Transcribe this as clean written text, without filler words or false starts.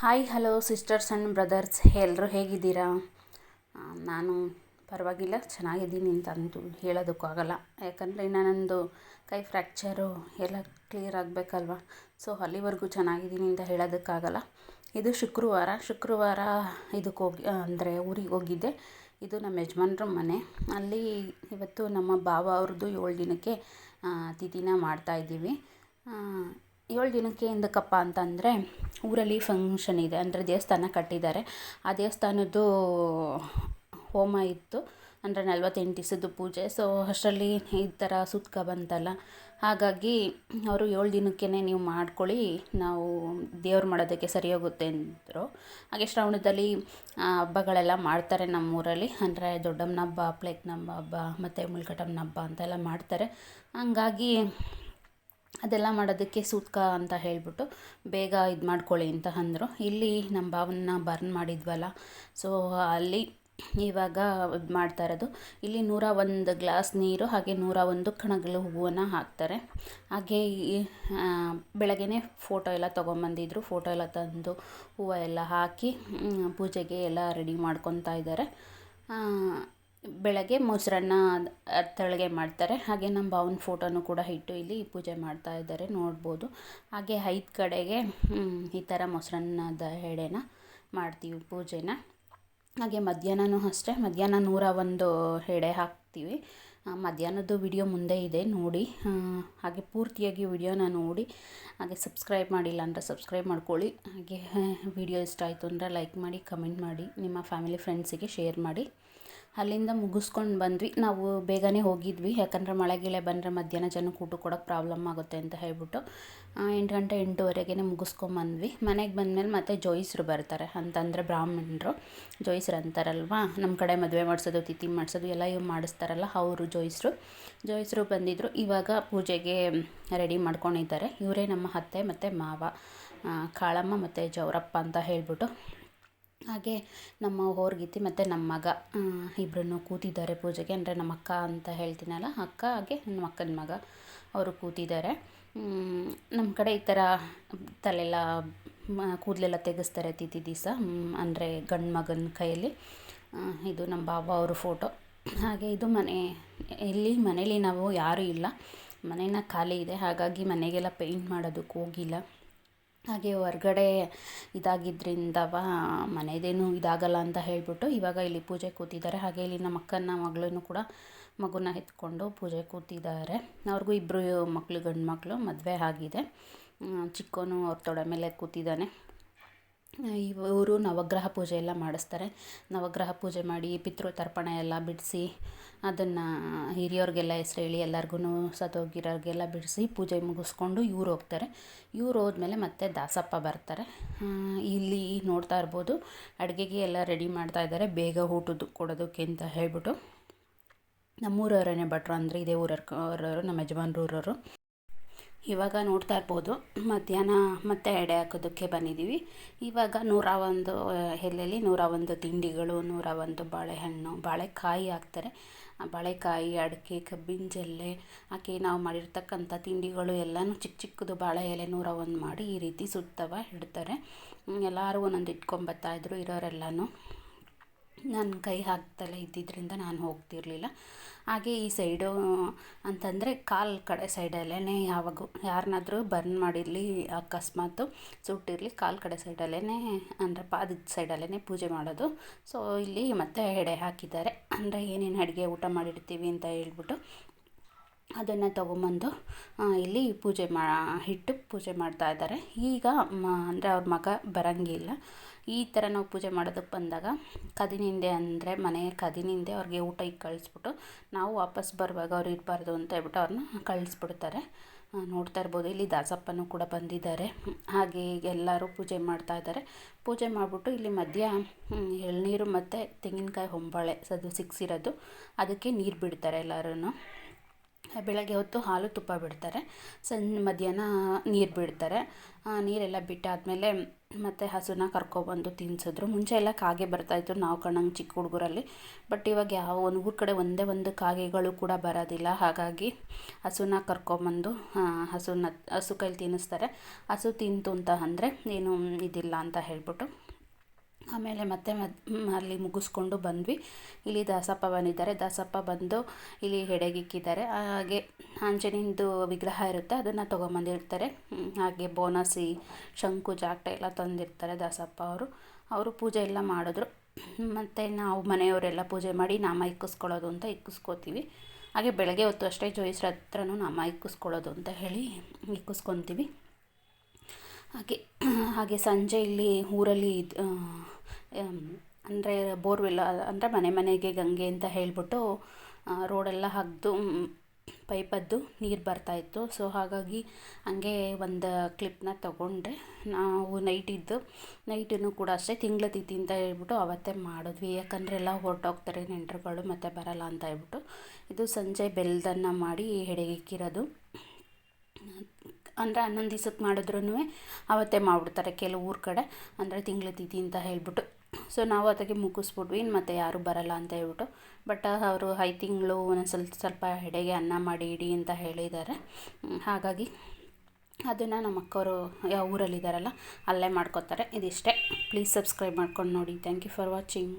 Hi hello sisters and brothers, ಎಲ್ಲರೂ ಹೇಗಿದ್ದೀರಾ? ನಾನು ಪರವಾಗಿಲ್ಲ, ಚೆನ್ನಾಗಿದ್ದೀನಿ ಅಂತಂದು ಹೇಳೋದಕ್ಕಾಗಲ್ಲ. ಯಾಕಂದರೆ ನಾನೊಂದು ಕೈ ಫ್ರ್ಯಾಕ್ಚರು ಎಲ್ಲ ಕ್ಲಿಯರ್ ಆಗಬೇಕಲ್ವ. ಸೊ ಅಲ್ಲಿವರೆಗೂ ಚೆನ್ನಾಗಿದ್ದೀನಿ ಅಂತ ಹೇಳೋದಕ್ಕಾಗಲ್ಲ. ಇದು ಶುಕ್ರವಾರ ಇದಕ್ಕೆ ಅಂದರೆ ಊರಿಗೆ ಹೋಗಿದ್ದೆ. ಇದು ನಮ್ಮ ಯಜಮಾನ್ರ ಮನೆ. ಅಲ್ಲಿ ಇವತ್ತು ನಮ್ಮ ಭಾವ ಅವ್ರದ್ದು 7 ದಿನಕ್ಕೆ ತಿಥಿನ ಮಾಡ್ತಾಯಿದ್ದೀವಿ. 7 ದಿನಕ್ಕೆ ಎಂದಕ್ಕಪ್ಪ ಅಂತಂದರೆ ಊರಲ್ಲಿ ಫಂಕ್ಷನ್ ಇದೆ, ಅಂದರೆ ದೇವಸ್ಥಾನ ಕಟ್ಟಿದ್ದಾರೆ. ಆ ದೇವಸ್ಥಾನದ್ದು ಹೋಮ ಇತ್ತು, ಅಂದರೆ 48 ದಿವಸದ್ದು ಪೂಜೆ. ಸೊ ಅಷ್ಟರಲ್ಲಿ ಈ ಥರ ಸುತ್ಕ ಬಂತಲ್ಲ, ಹಾಗಾಗಿ ಅವರು 7 ದಿನಕ್ಕೇ ನೀವು ಮಾಡ್ಕೊಳ್ಳಿ, ನಾವು ದೇವ್ರು ಮಾಡೋದಕ್ಕೆ ಸರಿ ಹೋಗುತ್ತೆ ಅಂದರು. ಹಾಗೆ ಶ್ರಾವಣದಲ್ಲಿ ಹಬ್ಬಗಳೆಲ್ಲ ಮಾಡ್ತಾರೆ ನಮ್ಮೂರಲ್ಲಿ, ಅಂದರೆ ದೊಡ್ಡಮ್ಮನ ಹಬ್ಬ, ಪ್ಲೇಕ್ನಮ್ಮ ಹಬ್ಬ ಮತ್ತು ಮುಳ್ಕಟಮ್ಮನ ಹಬ್ಬ ಅಂತೆಲ್ಲ ಮಾಡ್ತಾರೆ. ಹಂಗಾಗಿ ಅದೆಲ್ಲ ಮಾಡೋದಕ್ಕೆ ಸೂತ್ಕ ಅಂತ ಹೇಳಿಬಿಟ್ಟು ಬೇಗ ಇದು ಮಾಡ್ಕೊಳ್ಳಿ ಅಂತ ಅಂದರು. ಇಲ್ಲಿ ನಮ್ಮ ಭಾವನ್ನ ಬರ್ನ್ ಮಾಡಿದ್ವಲ್ಲ, ಸೊ ಅಲ್ಲಿ ಇವಾಗ ಇದು ಮಾಡ್ತಾ ಇರೋದು. ಇಲ್ಲಿ 101 ಗ್ಲಾಸ್ ನೀರು, ಹಾಗೆ 101 ಕಣಗಳು ಹೂವನ್ನು ಹಾಕ್ತಾರೆ. ಹಾಗೆ ಬೆಳಗ್ಗೆನೇ ಫೋಟೋ ಎಲ್ಲ ತೊಗೊಂಬಂದಿದ್ರು. ಫೋಟೋ ಎಲ್ಲ ತಂದು ಹೂವು ಎಲ್ಲ ಹಾಕಿ ಪೂಜೆಗೆ ಎಲ್ಲ ರೆಡಿ ಮಾಡ್ಕೊತಾ ಇದ್ದಾರೆ. ಬೆಳಗ್ಗೆ ಮೊಸರನ್ನ ತಳಗೆ ಮಾಡ್ತಾರೆ. ಹಾಗೆ ನಮ್ಮ ಭಾವನ ಫೋಟೋನು ಕೂಡ ಇಟ್ಟು ಇಲ್ಲಿ ಪೂಜೆ ಮಾಡ್ತಾ ಇದ್ದಾರೆ, ನೋಡ್ಬೋದು. ಹಾಗೆ 5 ಕಡೆಗೆ ಈ ಥರ ಮೊಸರನ್ನದ ಎಡೆನ ಮಾಡ್ತೀವಿ ಪೂಜೆನ. ಹಾಗೆ ಮಧ್ಯಾಹ್ನನೂ ಅಷ್ಟೇ, ಮಧ್ಯಾಹ್ನ 101 ಎಡೆ ಹಾಕ್ತೀವಿ. ಮಧ್ಯಾಹ್ನದ್ದು ವಿಡಿಯೋ ಮುಂದೆ ಇದೆ, ನೋಡಿ. ಹಾಗೆ ಪೂರ್ತಿಯಾಗಿ ವಿಡಿಯೋನ ನೋಡಿ. ಹಾಗೆ ಸಬ್ಸ್ಕ್ರೈಬ್ ಮಾಡಿಲ್ಲ ಅಂದರೆ ಸಬ್ಸ್ಕ್ರೈಬ್ ಮಾಡ್ಕೊಳ್ಳಿ. ಹಾಗೆ ವಿಡಿಯೋ ಇಷ್ಟ ಆಯಿತು ಅಂದರೆ ಲೈಕ್ ಮಾಡಿ, ಕಮೆಂಟ್ ಮಾಡಿ, ನಿಮ್ಮ ಫ್ಯಾಮಿಲಿ ಫ್ರೆಂಡ್ಸಿಗೆ ಶೇರ್ ಮಾಡಿ. ಅಲ್ಲಿಂದ ಮುಗಿಸ್ಕೊಂಡು ಬಂದ್ವಿ. ನಾವು ಬೇಗನೆ ಹೋಗಿದ್ವಿ, ಯಾಕಂದರೆ ಮಳೆ ಗಿಳೆ ಬಂದರೆ ಮಧ್ಯಾಹ್ನ ಜನಕ್ಕೆ ಊಟ ಕೊಡೋಕ್ಕೆ ಪ್ರಾಬ್ಲಮ್ ಆಗುತ್ತೆ ಅಂತ ಹೇಳ್ಬಿಟ್ಟು 8 ಗಂಟೆ 8:15ಗೆ ಮುಗಿಸ್ಕೊಂಬಂದ್ವಿ. ಮನೆಗೆ ಬಂದಮೇಲೆ ಮತ್ತೆ ಜೋಯಿಸ್ರು ಬರ್ತಾರೆ, ಅಂತಂದರೆ ಬ್ರಾಹ್ಮಣರು ಜೋಯಿಸ್ರು ಅಂತಾರಲ್ವ. ನಮ್ಮ ಕಡೆ ಮದುವೆ ಮಾಡಿಸೋದು, ತಿಥಿ ಮಾಡಿಸೋದು ಎಲ್ಲ ಇವು ಮಾಡಿಸ್ತಾರಲ್ಲ, ಅವರು ಜೋಯಿಸ್ರು ಬಂದಿದ್ದರು. ಇವಾಗ ಪೂಜೆಗೆ ರೆಡಿ ಮಾಡ್ಕೊಂಡಿದ್ದಾರೆ. ಇವರೇ ನಮ್ಮ ಅತ್ತೆ ಮತ್ತು ಮಾವ, ಕಾಳಮ್ಮ ಮತ್ತು ಜವರಪ್ಪ ಅಂತ ಹೇಳ್ಬಿಟ್ಟು. ಹಾಗೆ ನಮ್ಮ ಹೋರ್ಗಿತ್ತಿ ಮತ್ತು ನಮ್ಮ ಮಗ ಇಬ್ಬರನ್ನು ಕೂತಿದ್ದಾರೆ ಪೂಜೆಗೆ. ಅಂದರೆ ನಮ್ಮ ಅಕ್ಕ ಅಂತ ಹೇಳ್ತೀನಲ್ಲ, ಅಕ್ಕ, ಹಾಗೆ ನಮ್ಮ ಅಕ್ಕನ ಮಗ, ಅವರು ಕೂತಿದ್ದಾರೆ. ನಮ್ಮ ಕಡೆ ಈ ಥರ ತಲೆಲ್ಲ ಕೂದಲೆಲ್ಲ ತೆಗೆಸ್ತಾರೆ ತಿಥಿ ದಿವಸ, ಅಂದರೆ ಗಂಡು ಮಗನ ಕೈಯಲ್ಲಿ. ಇದು ನಮ್ಮ ಬಾಬಾ ಅವ್ರ ಫೋಟೋ. ಹಾಗೆ ಇದು ಮನೇಲಿ ನಾವು ಯಾರೂ ಇಲ್ಲ, ಮನೇನ ಖಾಲಿ ಇದೆ. ಹಾಗಾಗಿ ಮನೆಗೆಲ್ಲ ಪೇಂಟ್ ಮಾಡೋದಕ್ಕೆ ಹೋಗಿಲ್ಲ. ಹಾಗೆ ಹೊರ್ಗಡೆ ಇದಾಗಿದ್ದರಿಂದವ ಮನೆಯದೇನು ಇದಾಗಲ್ಲ ಅಂತ ಹೇಳಿಬಿಟ್ಟು ಇವಾಗ ಇಲ್ಲಿ ಪೂಜೆ ಕೂತಿದ್ದಾರೆ. ಹಾಗೆ ಇಲ್ಲಿ ನಮ್ಮ ಅಕ್ಕನ ಮಗಳೂ ಕೂಡ ಮಗುನ ಎತ್ಕೊಂಡು ಪೂಜೆ ಕೂತಿದ್ದಾರೆ. ಅವ್ರಿಗೂ 2 ಮಕ್ಕಳು, ಗಂಡು ಮಕ್ಕಳು, ಮದುವೆ ಆಗಿದೆ. ಚಿಕ್ಕವನು ಅವ್ರ ತೊಡೆ ಮೇಲೆ ಕೂತಿದ್ದಾನೆ. ಇವರು ನವಗ್ರಹ ಪೂಜೆ ಎಲ್ಲ ಮಾಡಿಸ್ತಾರೆ. ನವಗ್ರಹ ಪೂಜೆ ಮಾಡಿ ಪಿತೃ ತರ್ಪಣ ಎಲ್ಲ ಬಿಡಿಸಿ, ಅದನ್ನು ಹಿರಿಯವ್ರಿಗೆಲ್ಲ ಹೆಸ್ರು ಹೇಳಿ ಎಲ್ಲರಿಗೂ ಸತ್ತೋಗಿರೋರಿಗೆಲ್ಲ ಬಿಡಿಸಿ ಪೂಜೆ ಮುಗಿಸ್ಕೊಂಡು ಇವ್ರು ಹೋಗ್ತಾರೆ. ಇವ್ರು ಹೋದ್ಮೇಲೆ ಮತ್ತೆ ದಾಸಪ್ಪ ಬರ್ತಾರೆ. ಇಲ್ಲಿ ನೋಡ್ತಾ ಇರ್ಬೋದು, ಅಡುಗೆಗೆ ಎಲ್ಲ ರೆಡಿ ಮಾಡ್ತಾ ಇದ್ದಾರೆ, ಬೇಗ ಊಟದ್ದು ಕೊಡೋದಕ್ಕೆ ಅಂತ ಹೇಳ್ಬಿಟ್ಟು. ನಮ್ಮೂರವರೇ ಭಟ್ರು, ಅಂದರೆ ಇದೇ ಊರವರು, ನಮ್ಮ ಯಜಮಾನ್ರೂರವರು. ಇವಾಗ ನೋಡ್ತಾ ಇರ್ಬೋದು, ಮಧ್ಯಾಹ್ನ ಮತ್ತೆ ಎಡೆ ಹಾಕೋದಕ್ಕೆ ಬಂದಿದ್ದೀವಿ. ಇವಾಗ 101 ಎಲೆಯಲ್ಲಿ 101 ತಿಂಡಿಗಳು, 101 ಬಾಳೆಹಣ್ಣು, ಬಾಳೆಕಾಯಿ ಹಾಕ್ತಾರೆ. ಬಾಳೆಕಾಯಿ, ಅಡಿಕೆ, ಕಬ್ಬಿನ ಜಲ್ಲೆ ಹಾಕಿ ನಾವು ಮಾಡಿರ್ತಕ್ಕಂಥ ತಿಂಡಿಗಳು ಎಲ್ಲನೂ ಚಿಕ್ಕ ಚಿಕ್ಕದು ಬಾಳೆ ಎಲೆ 101 ಮಾಡಿ ಈ ರೀತಿ ಸುತ್ತವ ಇಡ್ತಾರೆ. ಎಲ್ಲರೂ ಒಂದೊಂದು ಇಟ್ಕೊಂಬರ್ತಾಯಿದ್ರು ಇರೋರೆಲ್ಲನೂ. ನನ್ನ ಕೈ ಹಾಕ್ತಲೇ ಇದ್ದಿದ್ದರಿಂದ ನಾನು ಹೋಗ್ತಿರ್ಲಿಲ್ಲ. ಹಾಗೆ ಈ ಸೈಡು ಅಂತಂದರೆ ಕಾಲು ಕಡೆ ಸೈಡಲ್ಲೇ ಯಾರನ್ನಾದ್ರೂ ಬರ್ನ್ ಮಾಡಿರಲಿ, ಅಕಸ್ಮಾತು ಸುಟ್ಟಿರಲಿ, ಕಾಲು ಕಡೆ ಸೈಡಲ್ಲೇ, ಅಂದರೆ ಪಾದದ ಸೈಡಲ್ಲೇ ಪೂಜೆ ಮಾಡೋದು. ಸೊ ಇಲ್ಲಿ ಮತ್ತೆ ಎಡೆ ಹಾಕಿದ್ದಾರೆ, ಅಂದರೆ ಏನೇನು ಅಡುಗೆ ಊಟ ಮಾಡಿರ್ತೀವಿ ಅಂತ ಹೇಳ್ಬಿಟ್ಟು ಅದನ್ನು ತೊಗೊಂಬಂದು ಇಲ್ಲಿ ಇಟ್ಟು ಪೂಜೆ ಮಾಡ್ತಾ ಇದ್ದಾರೆ. ಈಗ ಅಂದರೆ ಅವ್ರ ಮಗ ಬರೋಂಗಿಲ್ಲ. ಈ ಥರ ನಾವು ಪೂಜೆ ಮಾಡೋದಕ್ಕೆ ಬಂದಾಗ ಕದಿನಿಂದೆ, ಅಂದರೆ ಮನೆಯ ಕದಿನಿಂದೆ ಅವ್ರಿಗೆ ಊಟ ಕಳಿಸ್ಬಿಟ್ಟು ನಾವು ವಾಪಸ್ ಬರುವಾಗ ಅವ್ರು ಇರಬಾರ್ದು ಅಂತ ಹೇಳ್ಬಿಟ್ಟು ಅವ್ರನ್ನ ಕಳಿಸ್ಬಿಡ್ತಾರೆ. ನೋಡ್ತಾ ಇರ್ಬೋದು, ಇಲ್ಲಿ ದಾಸಪ್ಪನೂ ಕೂಡ ಬಂದಿದ್ದಾರೆ. ಹಾಗೆ ಎಲ್ಲರೂ ಪೂಜೆ ಮಾಡ್ತಾ ಇದ್ದಾರೆ. ಪೂಜೆ ಮಾಡಿಬಿಟ್ಟು ಇಲ್ಲಿ ಮಧ್ಯ ಎಳ್ನೀರು ಮತ್ತು ತೆಂಗಿನಕಾಯಿ ಹೊಂಬಾಳೆ ಅದು ಸಿಕ್ಸಿರೋದು, ಅದಕ್ಕೆ ನೀರು ಬಿಡ್ತಾರೆ ಎಲ್ಲರೂ. ಬೆಳಗ್ಗೆ ಹೊತ್ತು ಹಾಲು ತುಪ್ಪ ಬಿಡ್ತಾರೆ, ಮಧ್ಯಾಹ್ನ ನೀರು ಬಿಡ್ತಾರೆ. ನೀರೆಲ್ಲ ಬಿಟ್ಟಾದಮೇಲೆ ಮತ್ತು ಹಸುನ ಕರ್ಕೊಬಂದು ತಿನ್ನಿಸಿದ್ರು. ಮುಂಚೆ ಎಲ್ಲ ಕಾಗೆ ಬರ್ತಾಯಿತ್ತು ನಾವು ಕಣ್ಣಂಗೆ ಚಿಕ್ಕ ಹುಡುಗರಲ್ಲಿ. ಬಟ್ ಇವಾಗ ಯಾವ ಒಂದು ಊರ ಕಡೆ ಒಂದೇ ಒಂದು ಕಾಗೆಗಳು ಕೂಡ ಬರೋದಿಲ್ಲ. ಹಾಗಾಗಿ ಹಸುನ ಕರ್ಕೊಬಂದು ಹಸು ಕೈಲಿ ತಿನ್ನಿಸ್ತಾರೆ. ಹಸು ತಿಂತು ಅಂತ ಅಂದರೆ ಏನು ಇದಿಲ್ಲ ಅಂತ ಹೇಳ್ಬಿಟ್ಟು ಆಮೇಲೆ ಮತ್ತೆ ಅಲ್ಲಿ ಮುಗಿಸ್ಕೊಂಡು ಬಂದ್ವಿ. ಇಲ್ಲಿ ದಾಸಪ್ಪ ಬಂದಿದ್ದಾರೆ. ದಾಸಪ್ಪ ಬಂದು ಇಲ್ಲಿ ಹೆಡೆಗಿಕ್ಕಿದ್ದಾರೆ. ಹಾಗೆ ಆಂಜನೇಯಂದು ವಿಗ್ರಹ ಇರುತ್ತೆ, ಅದನ್ನು ತೊಗೊಂಬಂದಿರ್ತಾರೆ. ಹಾಗೆ ಬೋನಸಿ, ಶಂಕು, ಜಾಗಟ ಎಲ್ಲ ತಂದಿರ್ತಾರೆ ದಾಸಪ್ಪ ಅವರು ಪೂಜೆ ಎಲ್ಲ ಮಾಡಿದ್ರು. ಮತ್ತು ನಾವು ಮನೆಯವರೆಲ್ಲ ಪೂಜೆ ಮಾಡಿ ನಾಮ ಇಕ್ಕಿಸ್ಕೊಳ್ಳೋದು ಅಂತ ಇಕ್ಕಿಸ್ಕೋತೀವಿ. ಹಾಗೆ ಬೆಳಗ್ಗೆ ಹೊತ್ತು ಅಷ್ಟೇ ಜೋಯಿಸ್ರ ಹತ್ರನೂ ನಾಮ ಇಕ್ಕಿಸ್ಕೊಳ್ಳೋದು ಅಂತ ಹೇಳಿ ಇಕ್ಕಿಸ್ಕೊತೀವಿ. ಹಾಗೆ ಸಂಜೆ ಇಲ್ಲಿ ಊರಲ್ಲಿ ಅಂದರೆ ಬೋರ್ವೆಲ್ ಅಂದರೆ ಮನೆಗೆ ಗಂಗೆ ಅಂತ ಹೇಳಿಬಿಟ್ಟು ರೋಡೆಲ್ಲ ಅಗೆದು ಪೈಪದ್ದು ನೀರು ಬರ್ತಾಯಿತ್ತು. ಸೊ ಹಾಗಾಗಿ ಹಂಗೆ ಒಂದು ಕ್ಲಿಪ್ನ ತೊಗೊಂಡೆ. ನಾವು ನೈಟನ್ನು ಕೂಡ ಅಷ್ಟೇ ತಿಂಗಳ ತಿಥಿ ಅಂತ ಹೇಳ್ಬಿಟ್ಟು ಅವತ್ತೇ ಮಾಡಿದ್ವಿ. ಯಾಕಂದರೆ ಎಲ್ಲ ಹೊರಟೋಗ್ತಾರೆ ನೆಂಟರುಗಳು ಮತ್ತು ಬರಲ್ಲ ಅಂತ ಹೇಳ್ಬಿಟ್ಟು. ಇದು ಸಂಜೆ ಬೆಲ್ಲದನ್ನ ಮಾಡಿ ಹೆಡೆಗಿಕ್ಕಿರೋದು. ಅಂದರೆ 11 ದಿವಸಕ್ಕೆ ಮಾಡಿದ್ರೂ ಅವತ್ತೇ ಮಾಡಿಬಿಡ್ತಾರೆ ಕೆಲವು ಊರ ಕಡೆ, ಅಂದರೆ ತಿಂಗಳ ತಿಥಿ ಅಂತ ಹೇಳ್ಬಿಟ್ಟು. ಸೊ ನಾವು ಅದಕ್ಕೆ ಮುಗಿಸ್ಬಿಟ್ವಿ, ಮತ್ತು ಯಾರೂ ಬರಲ್ಲ ಅಂತ ಹೇಳ್ಬಿಟ್ಟು. ಬಟ್ ಅವರು 5 ತಿಂಗಳು ಒಂದೊಂದು ಸ್ವಲ್ಪ ಹೆಡೆಗೆ ಅನ್ನ ಮಾಡಿ ಇಡಿ ಅಂತ ಹೇಳಿದ್ದಾರೆ. ಹಾಗಾಗಿ ಅದನ್ನು ನಮ್ಮ ಅಕ್ಕವರು ಯಾವ ಊರಲ್ಲಿದ್ದಾರಲ್ಲ ಅಲ್ಲೇ ಮಾಡ್ಕೋತಾರೆ. ಇದಿಷ್ಟೇ. ಪ್ಲೀಸ್ ಸಬ್ಸ್ಕ್ರೈಬ್ ಮಾಡ್ಕೊಂಡು ನೋಡಿ. Thank you for watching.